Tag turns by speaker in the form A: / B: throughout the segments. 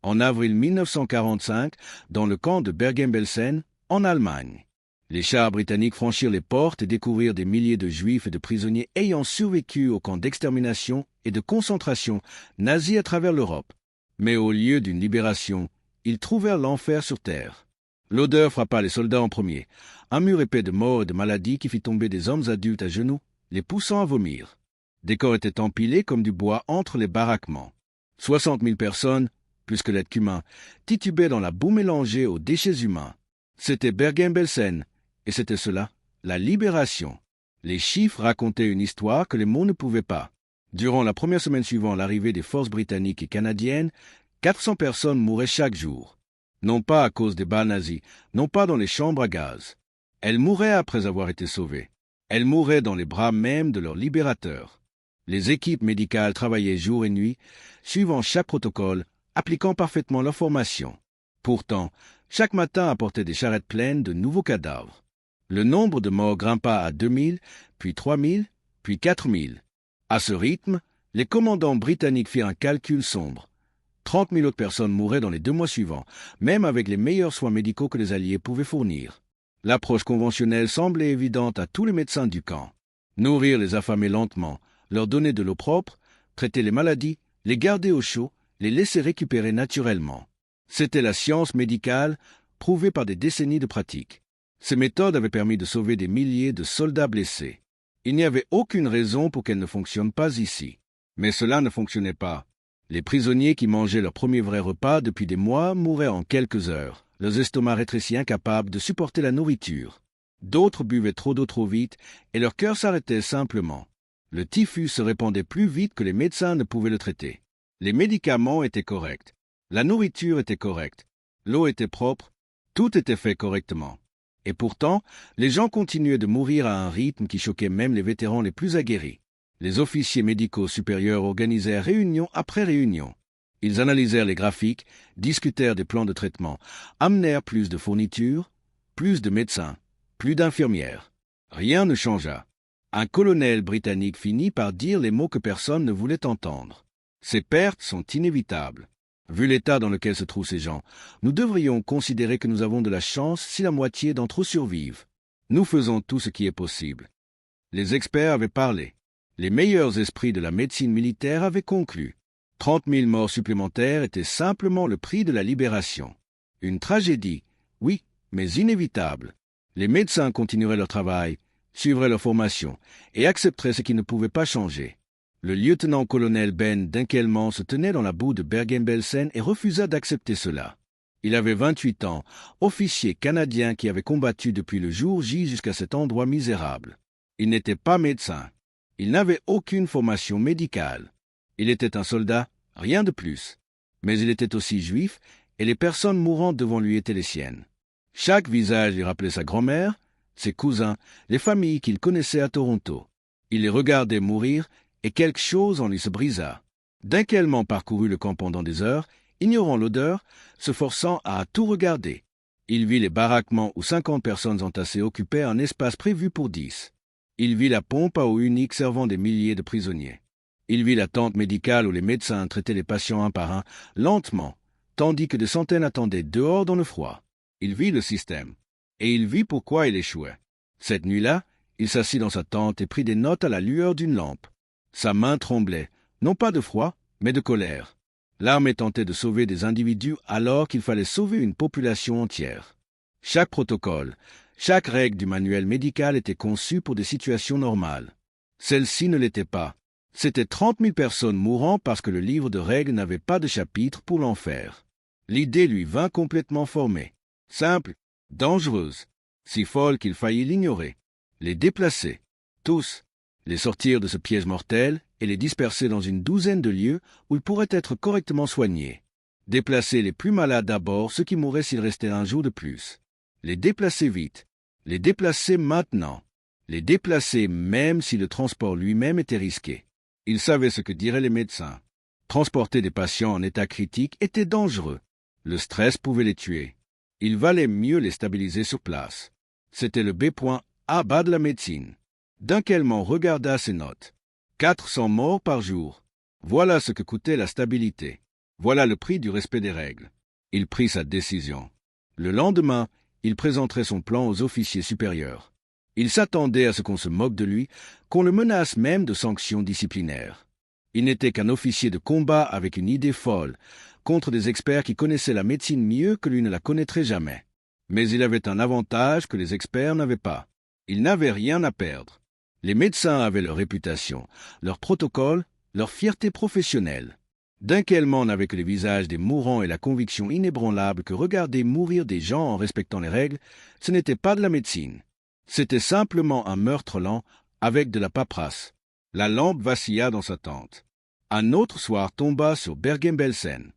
A: en avril 1945, dans le camp de Bergen-Belsen, en Allemagne. Les chars britanniques franchirent les portes et découvrirent des milliers de juifs et de prisonniers ayant survécu aux camps d'extermination et de concentration nazis à travers l'Europe. Mais au lieu d'une libération, ils trouvèrent l'enfer sur terre. L'odeur frappa les soldats en premier, un mur épais de morts et de maladies qui fit tomber des hommes adultes à genoux, les poussant à vomir. Des corps étaient empilés comme du bois entre les baraquements. 60 000 personnes, plus que l'être humain, titubaient dans la boue mélangée aux déchets humains. C'était Bergen-Belsen, et c'était cela, la libération. Les chiffres racontaient une histoire que les mots ne pouvaient pas. Durant la première semaine suivant l'arrivée des forces britanniques et canadiennes, 400 personnes mouraient chaque jour. Non pas à cause des balles nazies, non pas dans les chambres à gaz. Elles mouraient après avoir été sauvées. Elles mouraient dans les bras même de leurs libérateurs. Les équipes médicales travaillaient jour et nuit, suivant chaque protocole, appliquant parfaitement leur formation. Pourtant, chaque matin apportait des charrettes pleines de nouveaux cadavres. Le nombre de morts grimpa à 2000, puis 3000, puis 4000. À ce rythme, les commandants britanniques firent un calcul sombre. 30 000 autres personnes mouraient dans les 2 mois suivants, même avec les meilleurs soins médicaux que les Alliés pouvaient fournir. L'approche conventionnelle semblait évidente à tous les médecins du camp. Nourrir les affamés lentement, leur donner de l'eau propre, traiter les maladies, les garder au chaud, les laisser récupérer naturellement. C'était la science médicale, prouvée par des décennies de pratique. Ces méthodes avaient permis de sauver des milliers de soldats blessés. Il n'y avait aucune raison pour qu'elles ne fonctionnent pas ici. Mais cela ne fonctionnait pas. Les prisonniers qui mangeaient leur premier vrai repas depuis des mois mouraient en quelques heures, leurs estomacs rétrécis incapables de supporter la nourriture. D'autres buvaient trop d'eau trop vite et leur cœur s'arrêtait simplement. Le typhus se répandait plus vite que les médecins ne pouvaient le traiter. Les médicaments étaient corrects. La nourriture était correcte. L'eau était propre. Tout était fait correctement. Et pourtant, les gens continuaient de mourir à un rythme qui choquait même les vétérans les plus aguerris. Les officiers médicaux supérieurs organisèrent réunion après réunion. Ils analysèrent les graphiques, discutèrent des plans de traitement, amenèrent plus de fournitures, plus de médecins, plus d'infirmières. Rien ne changea. Un colonel britannique finit par dire les mots que personne ne voulait entendre. Ces pertes sont inévitables. Vu l'état dans lequel se trouvent ces gens, nous devrions considérer que nous avons de la chance si la moitié d'entre eux survivent. Nous faisons tout ce qui est possible. Les experts avaient parlé. Les meilleurs esprits de la médecine militaire avaient conclu. 30 000 morts supplémentaires étaient simplement le prix de la libération. Une tragédie, oui, mais inévitable. Les médecins continueraient leur travail, suivraient leur formation et accepteraient ce qui ne pouvait pas changer. Le lieutenant-colonel Ben Dinkelman se tenait dans la boue de Bergen-Belsen et refusa d'accepter cela. Il avait 28 ans, officier canadien qui avait combattu depuis le jour J jusqu'à cet endroit misérable. Il n'était pas médecin. Il n'avait aucune formation médicale. Il était un soldat, rien de plus. Mais il était aussi juif, et les personnes mourantes devant lui étaient les siennes. Chaque visage lui rappelait sa grand-mère, ses cousins, les familles qu'il connaissait à Toronto. Il les regardait mourir, et quelque chose en lui se brisa. Dinkelman parcourut le camp pendant des heures, ignorant l'odeur, se forçant à tout regarder. Il vit les baraquements où 50 personnes entassées occupaient un espace prévu pour 10. Il vit la pompe à eau unique servant des milliers de prisonniers. Il vit la tente médicale où les médecins traitaient les patients un par un, lentement, tandis que des centaines attendaient dehors dans le froid. Il vit le système. Et il vit pourquoi il échouait. Cette nuit-là, il s'assit dans sa tente et prit des notes à la lueur d'une lampe. Sa main tremblait, non pas de froid, mais de colère. L'armée tentait de sauver des individus alors qu'il fallait sauver une population entière. Chaque protocole, chaque règle du manuel médical était conçue pour des situations normales. Celle-ci ne l'était pas. C'étaient 30 000 personnes mourant parce que le livre de règles n'avait pas de chapitre pour l'enfer. L'idée lui vint complètement formée. Simple, dangereuse, si folle qu'il faillit l'ignorer. Les déplacer, tous, les sortir de ce piège mortel et les disperser dans une douzaine de lieux où ils pourraient être correctement soignés. Déplacer les plus malades d'abord, ceux qui mourraient s'ils restaient un jour de plus. Les déplacer vite. Les déplacer maintenant. Les déplacer même si le transport lui-même était risqué. Il savait ce que diraient les médecins. Transporter des patients en état critique était dangereux. Le stress pouvait les tuer. Il valait mieux les stabiliser sur place. C'était le B.A bas de la médecine. Dinkelman regarda ses notes. 400 morts par jour. Voilà ce que coûtait la stabilité. Voilà le prix du respect des règles. Il prit sa décision. Le lendemain, il présenterait son plan aux officiers supérieurs. Il s'attendait à ce qu'on se moque de lui, qu'on le menace même de sanctions disciplinaires. Il n'était qu'un officier de combat avec une idée folle, contre des experts qui connaissaient la médecine mieux que lui ne la connaîtrait jamais. Mais il avait un avantage que les experts n'avaient pas. Il n'avait rien à perdre. Les médecins avaient leur réputation, leur protocole, leur fierté professionnelle. Dunkelman n'avait que les visages des mourants et la conviction inébranlable que regarder mourir des gens en respectant les règles, ce n'était pas de la médecine. C'était simplement un meurtre lent avec de la paperasse. La lampe vacilla dans sa tente. Un autre soir tomba sur Bergen-Belsen.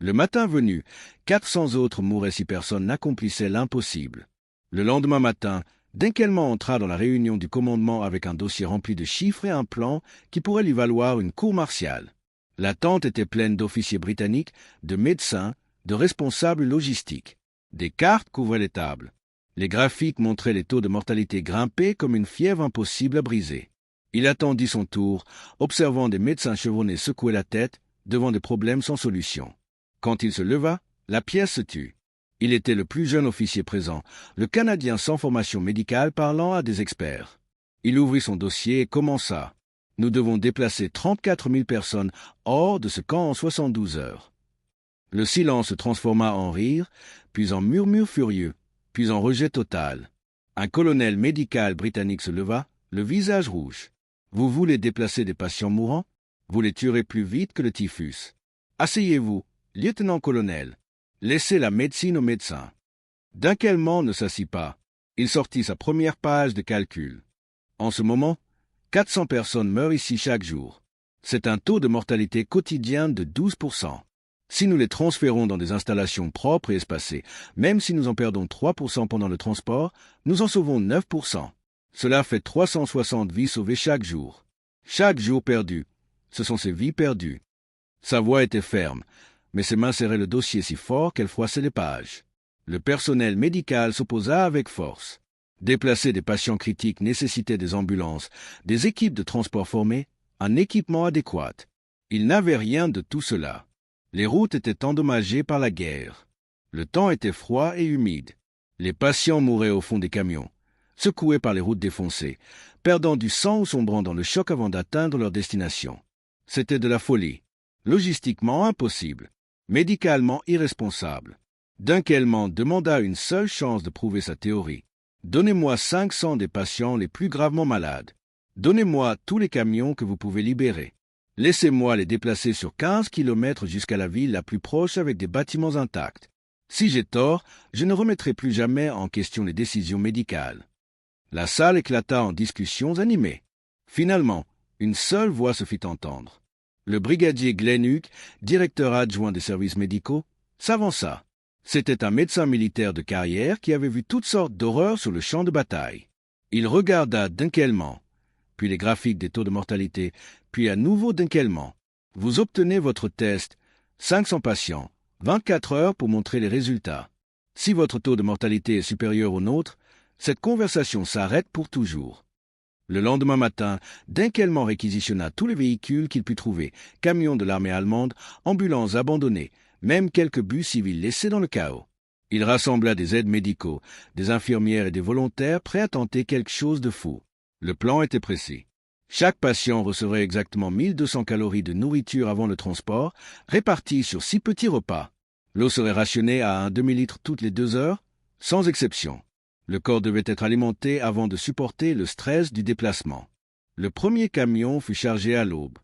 A: Le matin venu, 400 autres mouraient si personne n'accomplissait l'impossible. Le lendemain matin, Dunkelman entra dans la réunion du commandement avec un dossier rempli de chiffres et un plan qui pourrait lui valoir une cour martiale. La tente était pleine d'officiers britanniques, de médecins, de responsables logistiques. Des cartes couvraient les tables. Les graphiques montraient les taux de mortalité grimper comme une fièvre impossible à briser. Il attendit son tour, observant des médecins chevronnés secouer la tête devant des problèmes sans solution. Quand il se leva, la pièce se tut. Il était le plus jeune officier présent, le Canadien sans formation médicale parlant à des experts. Il ouvrit son dossier et commença. Nous devons déplacer 34 000 personnes hors de ce camp en 72 heures. Le silence se transforma en rire, puis en murmure furieux, puis en rejet total. Un colonel médical britannique se leva, le visage rouge. Vous voulez déplacer des patients mourants? Vous les tuerez plus vite que le typhus. Asseyez-vous, lieutenant-colonel. Laissez la médecine aux médecins. Dunkelman ne s'assit pas. Il sortit sa première page de calcul. En ce moment, 400 personnes meurent ici chaque jour. C'est un taux de mortalité quotidien de 12%. Si nous les transférons dans des installations propres et espacées, même si nous en perdons 3% pendant le transport, nous en sauvons 9%. Cela fait 360 vies sauvées chaque jour. Chaque jour perdu, ce sont ces vies perdues. Sa voix était ferme, mais ses mains serraient le dossier si fort qu'elle froissait les pages. Le personnel médical s'opposa avec force. Déplacer des patients critiques nécessitait des ambulances, des équipes de transport formées, un équipement adéquat. Il n'avait rien de tout cela. Les routes étaient endommagées par la guerre. Le temps était froid et humide. Les patients mouraient au fond des camions, secoués par les routes défoncées, perdant du sang ou sombrant dans le choc avant d'atteindre leur destination. C'était de la folie. Logistiquement impossible. Médicalement irresponsable. Dunkelman demanda une seule chance de prouver sa théorie. Donnez-moi 500 des patients les plus gravement malades. Donnez-moi tous les camions que vous pouvez libérer. Laissez-moi les déplacer sur 15 kilomètres jusqu'à la ville la plus proche avec des bâtiments intacts. Si j'ai tort, je ne remettrai plus jamais en question les décisions médicales. La salle éclata en discussions animées. Finalement, une seule voix se fit entendre. Le brigadier Glenhuck, directeur adjoint des services médicaux, s'avança. C'était un médecin militaire de carrière qui avait vu toutes sortes d'horreurs sur le champ de bataille. Il regarda Dunkelman, puis les graphiques des taux de mortalité, puis à nouveau Dunkelman. Vous obtenez votre test, 500 patients, 24 heures pour montrer les résultats. Si votre taux de mortalité est supérieur au nôtre, cette conversation s'arrête pour toujours. Le lendemain matin, Dunkelman réquisitionna tous les véhicules qu'il put trouver, camions de l'armée allemande, ambulances abandonnées, même quelques bus civils laissés dans le chaos. Il rassembla des aides médicaux, des infirmières et des volontaires prêts à tenter quelque chose de fou. Le plan était précis. Chaque patient recevrait exactement 1200 calories de nourriture avant le transport, réparties sur 6 petits repas. L'eau serait rationnée à un demi-litre toutes les 2 heures, sans exception. Le corps devait être alimenté avant de supporter le stress du déplacement. Le premier camion fut chargé à l'aube.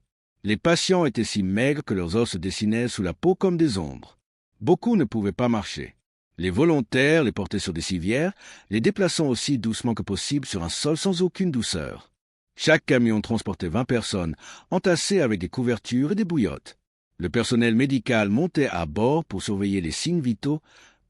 A: Les patients étaient si maigres que leurs os se dessinaient sous la peau comme des ombres. Beaucoup ne pouvaient pas marcher. Les volontaires les portaient sur des civières, les déplaçant aussi doucement que possible sur un sol sans aucune douceur. Chaque camion transportait 20 personnes, entassées avec des couvertures et des bouillottes. Le personnel médical montait à bord pour surveiller les signes vitaux,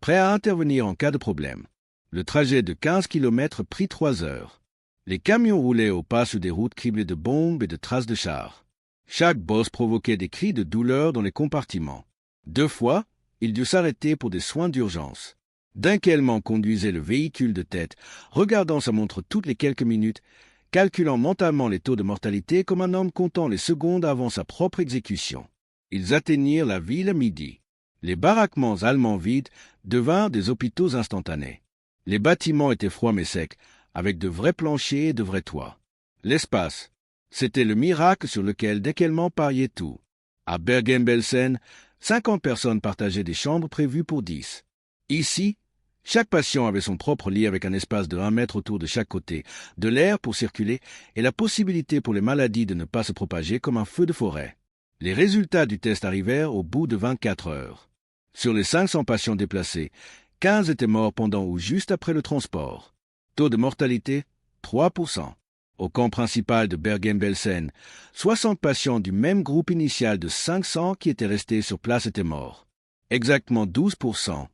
A: prêts à intervenir en cas de problème. Le trajet de 15 kilomètres prit 3 heures. Les camions roulaient au pas sur des routes criblées de bombes et de traces de chars. Chaque bosse provoquait des cris de douleur dans les compartiments. 2 fois, il dut s'arrêter pour des soins d'urgence. Dunkelman conduisait le véhicule de tête, regardant sa montre toutes les quelques minutes, calculant mentalement les taux de mortalité comme un homme comptant les secondes avant sa propre exécution. Ils atteignirent la ville à midi. Les baraquements allemands vides devinrent des hôpitaux instantanés. Les bâtiments étaient froids mais secs, avec de vrais planchers et de vrais toits. L'espace, c'était le miracle sur lequel Deckelman pariait tout. À Bergen-Belsen, 50 personnes partageaient des chambres prévues pour 10. Ici, chaque patient avait son propre lit avec un espace de 1 mètre autour de chaque côté, de l'air pour circuler et la possibilité pour les maladies de ne pas se propager comme un feu de forêt. Les résultats du test arrivèrent au bout de 24 heures. Sur les 500 patients déplacés, 15 étaient morts pendant ou juste après le transport. Taux de mortalité, 3%. Au camp principal de Bergen-Belsen, 60 patients du même groupe initial de 500 qui étaient restés sur place étaient morts. Exactement 12%,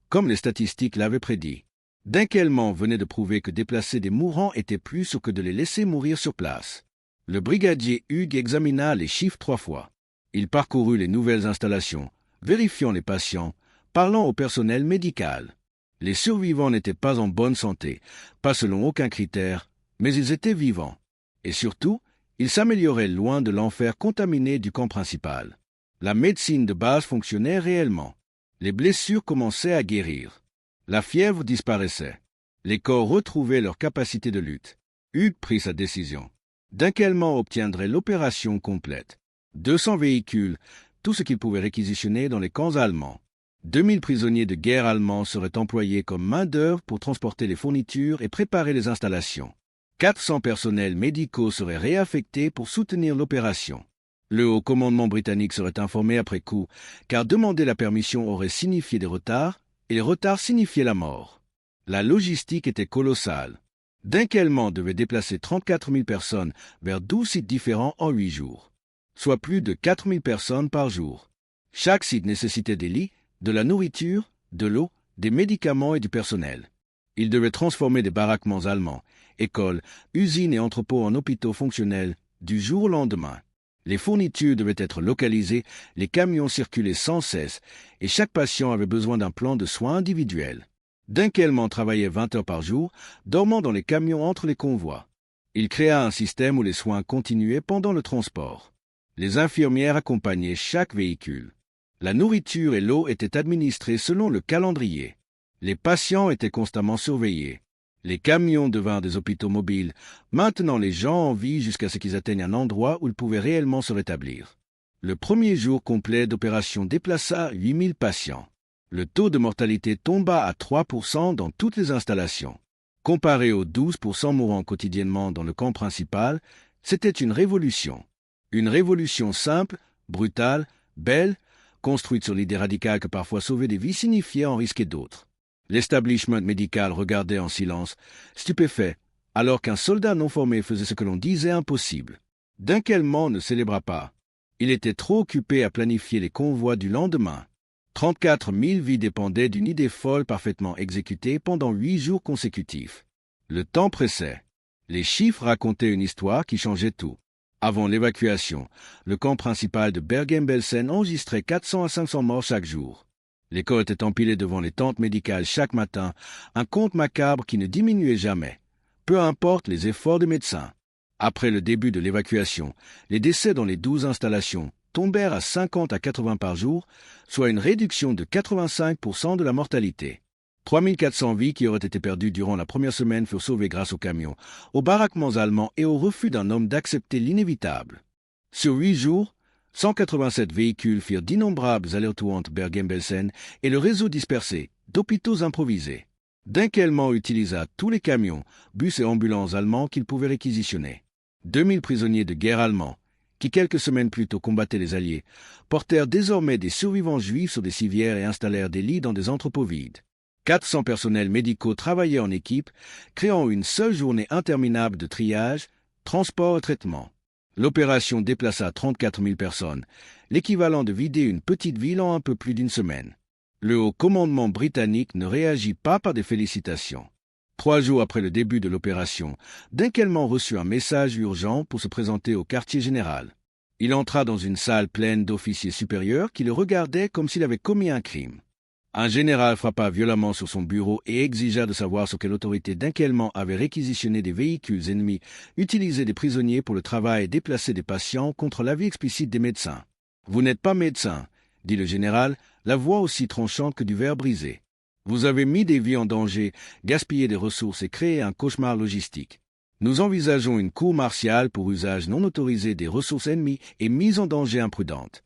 A: comme les statistiques l'avaient prédit. Deckelman venait de prouver que déplacer des mourants était plus sûr que de les laisser mourir sur place. Le brigadier Hugues examina les chiffres 3 fois. Il parcourut les nouvelles installations, vérifiant les patients, parlant au personnel médical. Les survivants n'étaient pas en bonne santé, pas selon aucun critère, mais ils étaient vivants. Et surtout, ils s'amélioraient loin de l'enfer contaminé du camp principal. La médecine de base fonctionnait réellement. Les blessures commençaient à guérir. La fièvre disparaissait. Les corps retrouvaient leur capacité de lutte. Hugues prit sa décision. Deckelman obtiendrait l'opération complète. 200 véhicules, tout ce qu'il pouvait réquisitionner dans les camps allemands. 2000 prisonniers de guerre allemands seraient employés comme main-d'œuvre pour transporter les fournitures et préparer les installations. 400 personnels médicaux seraient réaffectés pour soutenir l'opération. Le haut commandement britannique serait informé après coup, car demander la permission aurait signifié des retards, et les retards signifiaient la mort. La logistique était colossale. Deckelman devait déplacer 34 000 personnes vers 12 sites différents en 8 jours, soit plus de 4 000 personnes par jour. Chaque site nécessitait des lits, de la nourriture, de l'eau, des médicaments et du personnel. Il devait transformer des baraquements allemands, écoles, usines et entrepôts en hôpitaux fonctionnels du jour au lendemain. Les fournitures devaient être localisées, les camions circulaient sans cesse, et chaque patient avait besoin d'un plan de soins individuel. Deckelman travaillait 20 heures par jour, dormant dans les camions entre les convois. Il créa un système où les soins continuaient pendant le transport. Les infirmières accompagnaient chaque véhicule. La nourriture et l'eau étaient administrées selon le calendrier. Les patients étaient constamment surveillés. Les camions devinrent des hôpitaux mobiles, maintenant les gens en vie jusqu'à ce qu'ils atteignent un endroit où ils pouvaient réellement se rétablir. Le premier jour complet d'opération déplaça 8000 patients. Le taux de mortalité tomba à 3% dans toutes les installations. Comparé aux 12% mourant quotidiennement dans le camp principal, c'était une révolution. Une révolution simple, brutale, belle, construite sur l'idée radicale que parfois sauver des vies signifiait en risquer d'autres. L'establishment médical regardait en silence, stupéfait, alors qu'un soldat non formé faisait ce que l'on disait impossible. Deckelman ne célébra pas. Il était trop occupé à planifier les convois du lendemain. 34 000 vies dépendaient d'une idée folle parfaitement exécutée pendant 8 jours consécutifs. Le temps pressait. Les chiffres racontaient une histoire qui changeait tout. Avant l'évacuation, le camp principal de Bergen-Belsen enregistrait 400 à 500 morts chaque jour. Les corps étaient empilés devant les tentes médicales chaque matin, un conte macabre qui ne diminuait jamais, peu importe les efforts des médecins. Après le début de l'évacuation, les décès dans les 12 installations tombèrent à 50 à 80 par jour, soit une réduction de 85% de la mortalité. 3400 vies qui auraient été perdues durant la première semaine furent sauvées grâce aux camions, aux baraquements allemands et au refus d'un homme d'accepter l'inévitable. Sur 8 jours, 187 véhicules firent d'innombrables allers-retours entre Bergen-Belsen et le réseau dispersé d'hôpitaux improvisés. Deckelman utilisa tous les camions, bus et ambulances allemands qu'il pouvait réquisitionner. 2000 prisonniers de guerre allemands, qui quelques semaines plus tôt combattaient les Alliés, portèrent désormais des survivants juifs sur des civières et installèrent des lits dans des entrepôts vides. 400 personnels médicaux travaillaient en équipe, créant une seule journée interminable de triage, transport et traitement. L'opération déplaça 34 000 personnes, l'équivalent de vider une petite ville en un peu plus d'une semaine. Le haut commandement britannique ne réagit pas par des félicitations. 3 jours après le début de l'opération, Deckelman reçut un message urgent pour se présenter au quartier général. Il entra dans une salle pleine d'officiers supérieurs qui le regardaient comme s'il avait commis un crime. Un général frappa violemment sur son bureau et exigea de savoir sur quelle autorité Deckelman avait réquisitionné des véhicules ennemis, utilisé des prisonniers pour le travail et déplacé des patients contre l'avis explicite des médecins. Vous n'êtes pas médecin, dit le général, la voix aussi tranchante que du verre brisé. Vous avez mis des vies en danger, gaspillé des ressources et créé un cauchemar logistique. Nous envisageons une cour martiale pour usage non autorisé des ressources ennemies et mise en danger imprudente.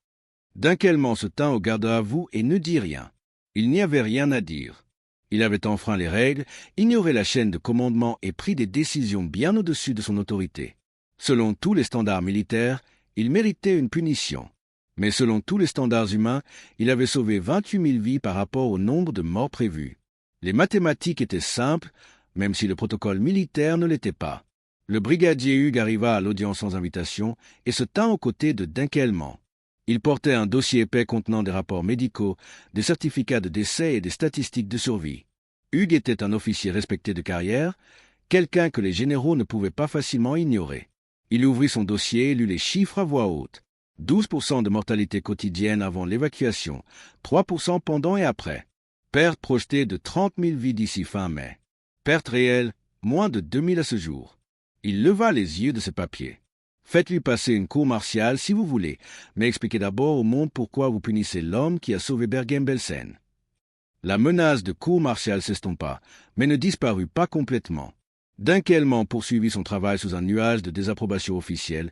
A: Dunkelman se tint au garde à vous et ne dit rien. Il n'y avait rien à dire. Il avait enfreint les règles, ignoré la chaîne de commandement et pris des décisions bien au-dessus de son autorité. Selon tous les standards militaires, il méritait une punition. Mais selon tous les standards humains, il avait sauvé 28 000 vies par rapport au nombre de morts prévus. Les mathématiques étaient simples, même si le protocole militaire ne l'était pas. Le brigadier Hugues arriva à l'audience sans invitation et se tint aux côtés de Dunkelman. Il portait un dossier épais contenant des rapports médicaux, des certificats de décès et des statistiques de survie. Hugues était un officier respecté de carrière, quelqu'un que les généraux ne pouvaient pas facilement ignorer. Il ouvrit son dossier et lut les chiffres à voix haute. 12% de mortalité quotidienne avant l'évacuation, 3% pendant et après. Perte projetée de 30 000 vies d'ici fin mai. Perte réelle, moins de 2 000 à ce jour. Il leva les yeux de ses papiers. Faites-lui passer une cour martiale si vous voulez, mais expliquez d'abord au monde pourquoi vous punissez l'homme qui a sauvé Bergen-Belsen. La menace de cour martiale s'estompa, mais ne disparut pas complètement. Dunkelman poursuivit son travail sous un nuage de désapprobation officielle,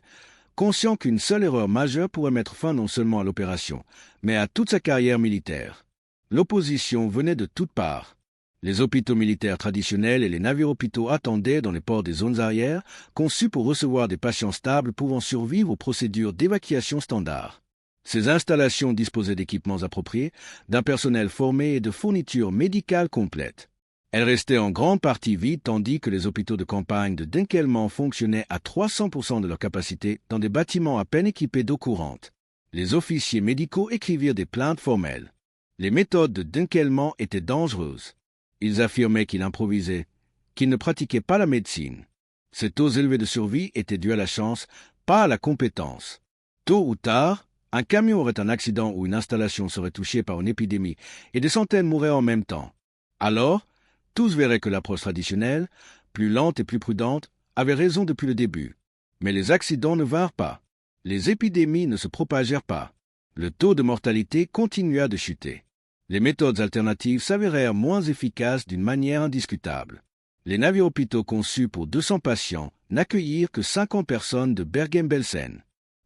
A: conscient qu'une seule erreur majeure pourrait mettre fin non seulement à l'opération, mais à toute sa carrière militaire. L'opposition venait de toutes parts. Les hôpitaux militaires traditionnels et les navires-hôpitaux attendaient dans les ports des zones arrières, conçus pour recevoir des patients stables pouvant survivre aux procédures d'évacuation standard. Ces installations disposaient d'équipements appropriés, d'un personnel formé et de fournitures médicales complètes. Elles restaient en grande partie vides tandis que les hôpitaux de campagne de Dunkelman fonctionnaient à 300% de leur capacité dans des bâtiments à peine équipés d'eau courante. Les officiers médicaux écrivirent des plaintes formelles. Les méthodes de Dunkelman étaient dangereuses. Ils affirmaient qu'il improvisait, qu'il ne pratiquait pas la médecine. Ces taux élevés de survie étaient dus à la chance, pas à la compétence. Tôt ou tard, un camion aurait un accident ou une installation serait touchée par une épidémie et des centaines mourraient en même temps. Alors, tous verraient que l'approche traditionnelle, plus lente et plus prudente, avait raison depuis le début. Mais les accidents ne vinrent pas. Les épidémies ne se propagèrent pas. Le taux de mortalité continua de chuter. Les méthodes alternatives s'avérèrent moins efficaces d'une manière indiscutable. Les navires-hôpitaux conçus pour 200 patients n'accueillirent que 50 personnes de Bergen-Belsen,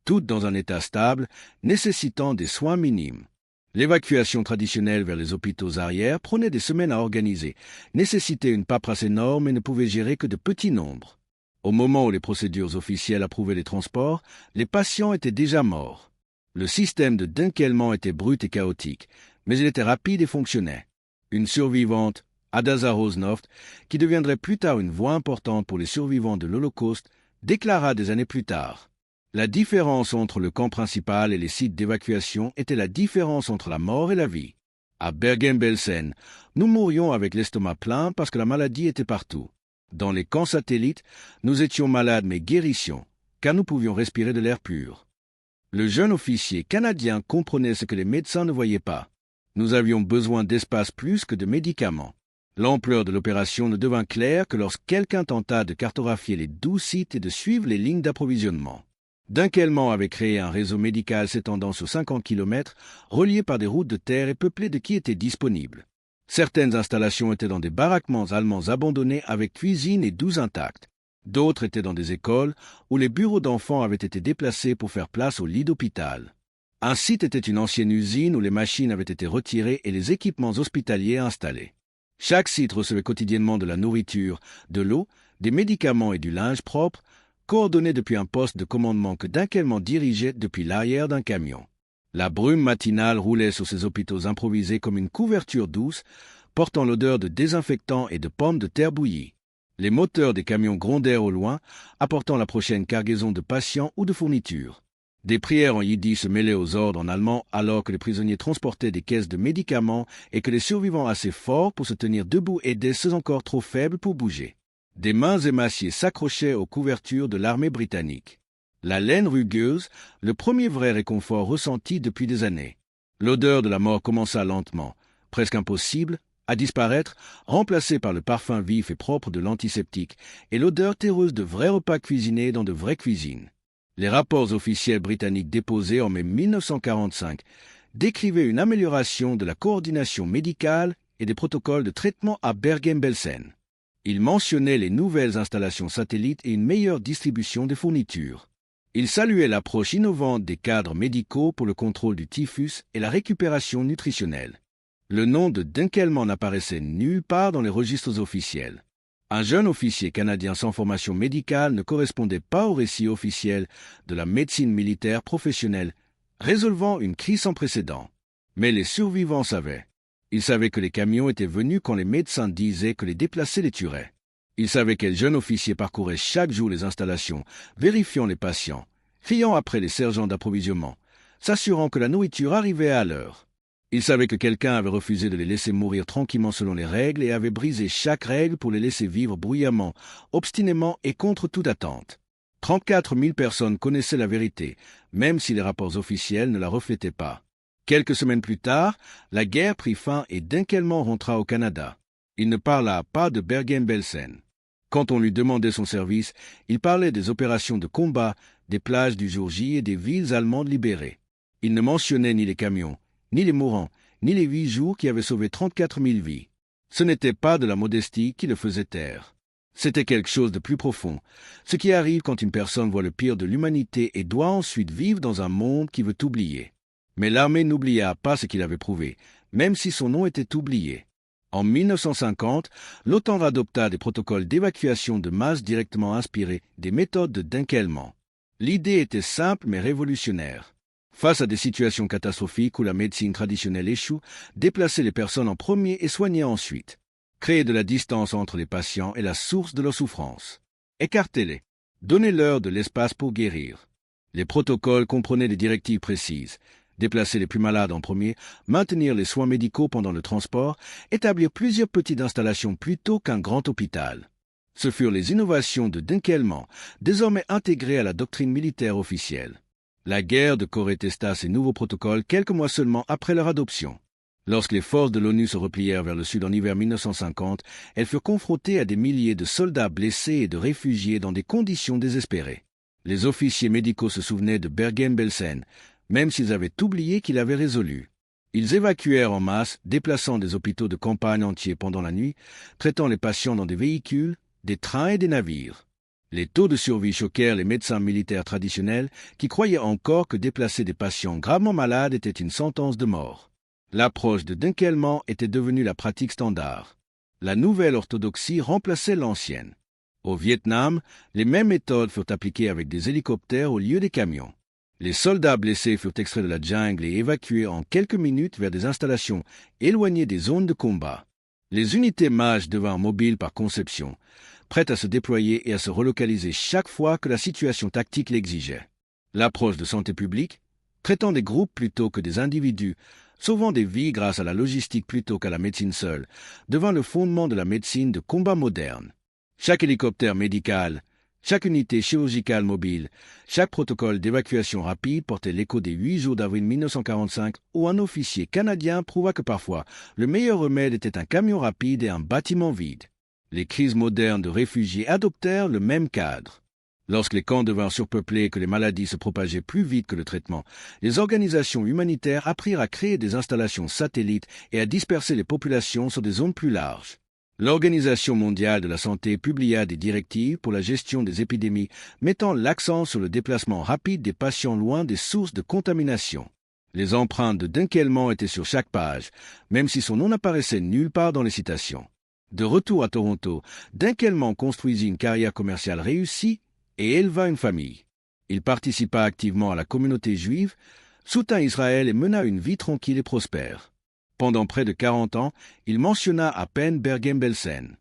A: toutes dans un état stable, nécessitant des soins minimes. L'évacuation traditionnelle vers les hôpitaux arrières prenait des semaines à organiser, nécessitait une paperasse énorme et ne pouvait gérer que de petits nombres. Au moment où les procédures officielles approuvaient les transports, les patients étaient déjà morts. Le système de Dunkelman était brut et chaotique, mais il était rapide et fonctionnait. Une survivante, Adasa Rosnoft, qui deviendrait plus tard une voix importante pour les survivants de l'Holocauste, déclara des années plus tard. La différence entre le camp principal et les sites d'évacuation était la différence entre la mort et la vie. À Bergen-Belsen, nous mourions avec l'estomac plein parce que la maladie était partout. Dans les camps satellites, nous étions malades mais guérissions, car nous pouvions respirer de l'air pur. Le jeune officier canadien comprenait ce que les médecins ne voyaient pas. Nous avions besoin d'espace plus que de médicaments. L'ampleur de l'opération ne devint claire que lorsque quelqu'un tenta de cartographier les 12 sites et de suivre les lignes d'approvisionnement. Dunkelman avait créé un réseau médical s'étendant sur 50 km, relié par des routes de terre et peuplé de qui étaient disponibles. Certaines installations étaient dans des baraquements allemands abandonnés avec cuisine et douches intactes. D'autres étaient dans des écoles où les bureaux d'enfants avaient été déplacés pour faire place aux lits d'hôpital. Un site était une ancienne usine où les machines avaient été retirées et les équipements hospitaliers installés. Chaque site recevait quotidiennement de la nourriture, de l'eau, des médicaments et du linge propre, coordonnés depuis un poste de commandement que Dunkelman dirigeait depuis l'arrière d'un camion. La brume matinale roulait sur ces hôpitaux improvisés comme une couverture douce, portant l'odeur de désinfectants et de pommes de terre bouillies. Les moteurs des camions grondèrent au loin, apportant la prochaine cargaison de patients ou de fournitures. Des prières en yiddish se mêlaient aux ordres en allemand alors que les prisonniers transportaient des caisses de médicaments et que les survivants assez forts pour se tenir debout aidaient ceux encore trop faibles pour bouger. Des mains émaciées s'accrochaient aux couvertures de l'armée britannique. La laine rugueuse, le premier vrai réconfort ressenti depuis des années. L'odeur de la mort commença lentement, presque impossible, à disparaître, remplacée par le parfum vif et propre de l'antiseptique et l'odeur terreuse de vrais repas cuisinés dans de vraies cuisines. Les rapports officiels britanniques déposés en mai 1945 décrivaient une amélioration de la coordination médicale et des protocoles de traitement à Bergen-Belsen. Ils mentionnaient les nouvelles installations satellites et une meilleure distribution des fournitures. Ils saluaient l'approche innovante des cadres médicaux pour le contrôle du typhus et la récupération nutritionnelle. Le nom de Dunkelman n'apparaissait nulle part dans les registres officiels. Un jeune officier canadien sans formation médicale ne correspondait pas au récit officiel de la médecine militaire professionnelle, résolvant une crise sans précédent. Mais les survivants savaient. Ils savaient que les camions étaient venus quand les médecins disaient que les déplacés les tueraient. Ils savaient quel jeune officier parcourait chaque jour les installations, vérifiant les patients, criant après les sergents d'approvisionnement, s'assurant que la nourriture arrivait à l'heure. Ils savaient que quelqu'un avait refusé de les laisser mourir tranquillement selon les règles et avait brisé chaque règle pour les laisser vivre bruyamment, obstinément et contre toute attente. 34 000 personnes connaissaient la vérité, même si les rapports officiels ne la reflétaient pas. Quelques semaines plus tard, la guerre prit fin et Dunkelman rentra au Canada. Il ne parla pas de Bergen-Belsen. Quand on lui demandait son service, il parlait des opérations de combat, des plages du jour J et des villes allemandes libérées. Il ne mentionnait ni les camions, ni les mourants, ni les 8 jours qui avaient sauvé 34 000 vies. Ce n'était pas de la modestie qui le faisait taire. C'était quelque chose de plus profond, ce qui arrive quand une personne voit le pire de l'humanité et doit ensuite vivre dans un monde qui veut oublier. Mais l'armée n'oublia pas ce qu'il avait prouvé, même si son nom était oublié. En 1950, l'OTAN adopta des protocoles d'évacuation de masse directement inspirés des méthodes de Dunkelman. L'idée était simple mais révolutionnaire. Face à des situations catastrophiques où la médecine traditionnelle échoue, déplacer les personnes en premier et soigner ensuite. Créer de la distance entre les patients et la source de leur souffrance. Écartez-les. Donnez-leur de l'espace pour guérir. Les protocoles comprenaient des directives précises. Déplacer les plus malades en premier, maintenir les soins médicaux pendant le transport, établir plusieurs petites installations plutôt qu'un grand hôpital. Ce furent les innovations de Dunkelman, désormais intégrées à la doctrine militaire officielle. La guerre de Corée testa ces nouveaux protocoles quelques mois seulement après leur adoption. Lorsque les forces de l'ONU se replièrent vers le sud en hiver 1950, elles furent confrontées à des milliers de soldats blessés et de réfugiés dans des conditions désespérées. Les officiers médicaux se souvenaient de Bergen-Belsen, même s'ils avaient oublié qu'il avait résolu. Ils évacuèrent en masse, déplaçant des hôpitaux de campagne entiers pendant la nuit, traitant les patients dans des véhicules, des trains et des navires. Les taux de survie choquèrent les médecins militaires traditionnels qui croyaient encore que déplacer des patients gravement malades était une sentence de mort. L'approche de Dunkelman était devenue la pratique standard. La nouvelle orthodoxie remplaçait l'ancienne. Au Vietnam, les mêmes méthodes furent appliquées avec des hélicoptères au lieu des camions. Les soldats blessés furent extraits de la jungle et évacués en quelques minutes vers des installations éloignées des zones de combat. Les unités MAJ devinrent mobiles par conception, prêtes à se déployer et à se relocaliser chaque fois que la situation tactique l'exigeait. L'approche de santé publique, traitant des groupes plutôt que des individus, sauvant des vies grâce à la logistique plutôt qu'à la médecine seule, devint le fondement de la médecine de combat moderne. Chaque hélicoptère médical, chaque unité chirurgicale mobile, chaque protocole d'évacuation rapide portait l'écho des 8 jours d'avril 1945 où un officier canadien prouva que parfois le meilleur remède était un camion rapide et un bâtiment vide. Les crises modernes de réfugiés adoptèrent le même cadre. Lorsque les camps devinrent surpeuplés et que les maladies se propageaient plus vite que le traitement, les organisations humanitaires apprirent à créer des installations satellites et à disperser les populations sur des zones plus larges. L'Organisation mondiale de la santé publia des directives pour la gestion des épidémies, mettant l'accent sur le déplacement rapide des patients loin des sources de contamination. Les empreintes de Dunkelman étaient sur chaque page, même si son nom n'apparaissait nulle part dans les citations. De retour à Toronto, Dunkelman construisit une carrière commerciale réussie et éleva une famille. Il participa activement à la communauté juive, soutint Israël et mena une vie tranquille et prospère. Pendant près de 40 ans, il mentionna à peine Bergen-Belsen.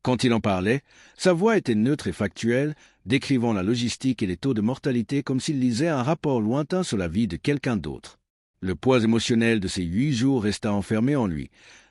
A: Quand il en parlait, sa voix était neutre et factuelle, décrivant la logistique et les taux de mortalité comme s'il lisait un rapport lointain sur la vie de quelqu'un d'autre. Le poids émotionnel de ces 8 jours resta enfermé en lui,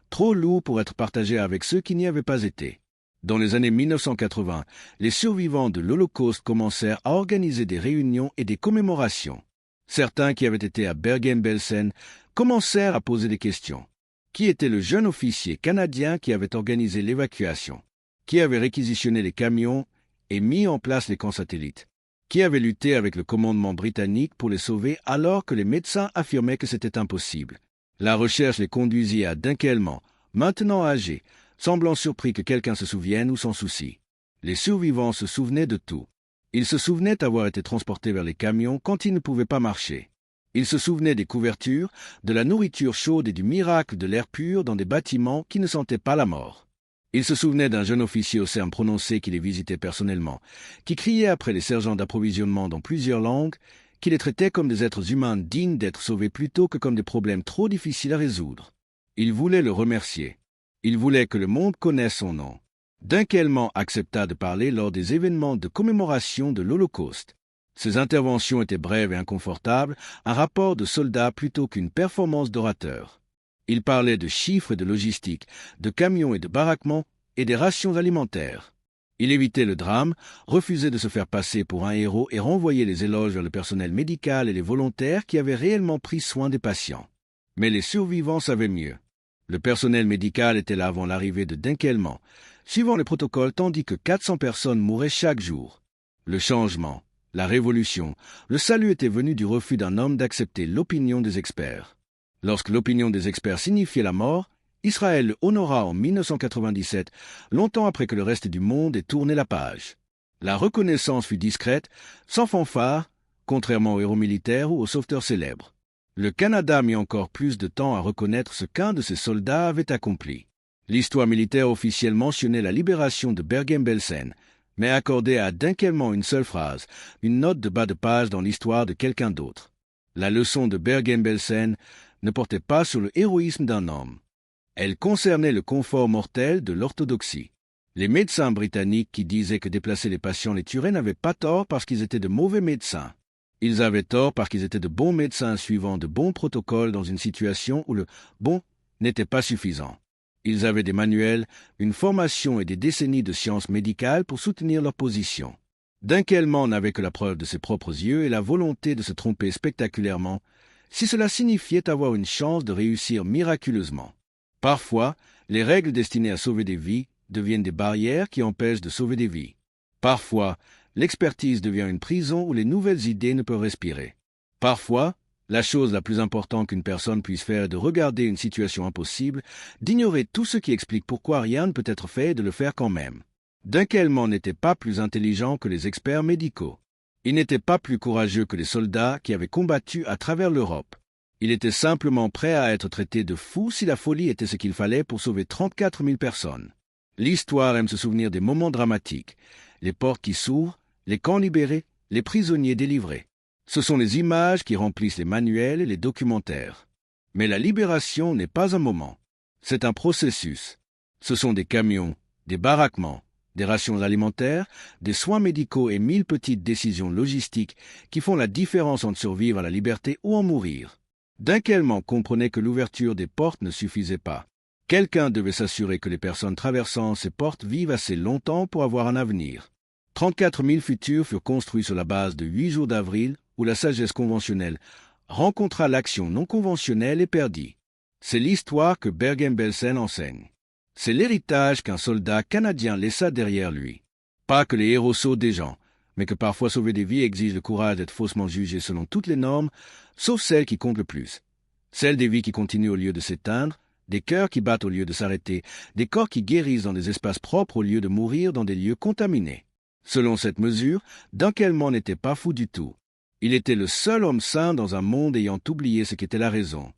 A: trop lourd pour être partagé avec ceux qui n'y avaient pas été. Dans les années 1980, les survivants de l'Holocauste commencèrent à organiser des réunions et des commémorations. Certains qui avaient été à Bergen-Belsen commencèrent à poser des questions. Qui était le jeune officier canadien qui avait organisé l'évacuation? Qui avait réquisitionné les camions et mis en place les camps satellites? qui avait lutté avec le commandement britannique pour les sauver alors que les médecins affirmaient que c'était impossible. La recherche les conduisit à Dunkelman, maintenant âgé, semblant surpris que quelqu'un se souvienne ou s'en soucie. Les survivants se souvenaient de tout. Ils se souvenaient avoir été transportés vers les camions quand ils ne pouvaient pas marcher. Ils se souvenaient des couvertures, de la nourriture chaude et du miracle de l'air pur dans des bâtiments qui ne sentaient pas la mort. Ils se souvenaient d'un jeune officier au cerne prononcé qui les visitait personnellement, qui criait après les sergents d'approvisionnement dans plusieurs langues, qui les traitait comme des êtres humains dignes d'être sauvés plutôt que comme des problèmes trop difficiles à résoudre. Ils voulaient le remercier. Ils voulaient que le monde connaisse son nom. Dunkelman accepta de parler lors des événements de commémoration de l'Holocauste. Ses interventions étaient brèves et inconfortables, un rapport de soldat plutôt qu'une performance d'orateur. Il parlait de chiffres et de logistique, de camions et de baraquements et des rations alimentaires. Il évitait le drame, refusait de se faire passer pour un héros et renvoyait les éloges vers le personnel médical et les volontaires qui avaient réellement pris soin des patients. Mais les survivants savaient mieux. Le personnel médical était là avant l'arrivée de Dunkelman, suivant les protocoles tandis que 400 personnes mouraient chaque jour. Le changement, la révolution, le salut était venu du refus d'un homme d'accepter l'opinion des experts. Lorsque l'opinion des experts signifiait la mort, Israël le honora en 1997, longtemps après que le reste du monde ait tourné la page. La reconnaissance fut discrète, sans fanfare, contrairement aux héros militaires ou aux sauveteurs célèbres. Le Canada mit encore plus de temps à reconnaître ce qu'un de ses soldats avait accompli. L'histoire militaire officielle mentionnait la libération de Bergen-Belsen, mais accordait à Dunkelman une seule phrase, une note de bas de page dans l'histoire de quelqu'un d'autre. La leçon de Bergen-Belsen ne portait pas sur le héroïsme d'un homme. Elle concernait le confort mortel de l'orthodoxie. Les médecins britanniques qui disaient que déplacer les patients les tuerait n'avaient pas tort parce qu'ils étaient de mauvais médecins. Ils avaient tort parce qu'ils étaient de bons médecins suivant de bons protocoles dans une situation où le « bon » n'était pas suffisant. Ils avaient des manuels, une formation et des décennies de sciences médicales pour soutenir leur position. Dunkelman n'avait que la preuve de ses propres yeux et la volonté de se tromper spectaculairement, si cela signifiait avoir une chance de réussir miraculeusement. Parfois, les règles destinées à sauver des vies deviennent des barrières qui empêchent de sauver des vies. Parfois, l'expertise devient une prison où les nouvelles idées ne peuvent respirer. Parfois, la chose la plus importante qu'une personne puisse faire est de regarder une situation impossible, d'ignorer tout ce qui explique pourquoi rien ne peut être fait et de le faire quand même. Dunkelman n'était pas plus intelligent que les experts médicaux. Il n'était pas plus courageux que les soldats qui avaient combattu à travers l'Europe. Il était simplement prêt à être traité de fou si la folie était ce qu'il fallait pour sauver 34 000 personnes. L'histoire aime se souvenir des moments dramatiques, les portes qui s'ouvrent, les camps libérés, les prisonniers délivrés. Ce sont les images qui remplissent les manuels et les documentaires. Mais la libération n'est pas un moment. C'est un processus. Ce sont des camions, des baraquements, des rations alimentaires, des soins médicaux et 1000 petites décisions logistiques qui font la différence entre survivre à la liberté ou en mourir. Dunkelman comprenait que l'ouverture des portes ne suffisait pas. Quelqu'un devait s'assurer que les personnes traversant ces portes vivent assez longtemps pour avoir un avenir. 34 000 futurs furent construits sur la base de 8 jours d'avril où la sagesse conventionnelle rencontra l'action non conventionnelle et perdit. C'est l'histoire que Bergen-Belsen enseigne. C'est l'héritage qu'un soldat canadien laissa derrière lui. Pas que les héros sauvent des gens, mais que parfois sauver des vies exige le courage d'être faussement jugé selon toutes les normes, sauf celles qui comptent le plus. Celles des vies qui continuent au lieu de s'éteindre, des cœurs qui battent au lieu de s'arrêter, des corps qui guérissent dans des espaces propres au lieu de mourir dans des lieux contaminés. Selon cette mesure, Dunkelman n'était pas fou du tout. Il était le seul homme sain dans un monde ayant oublié ce qu'était la raison.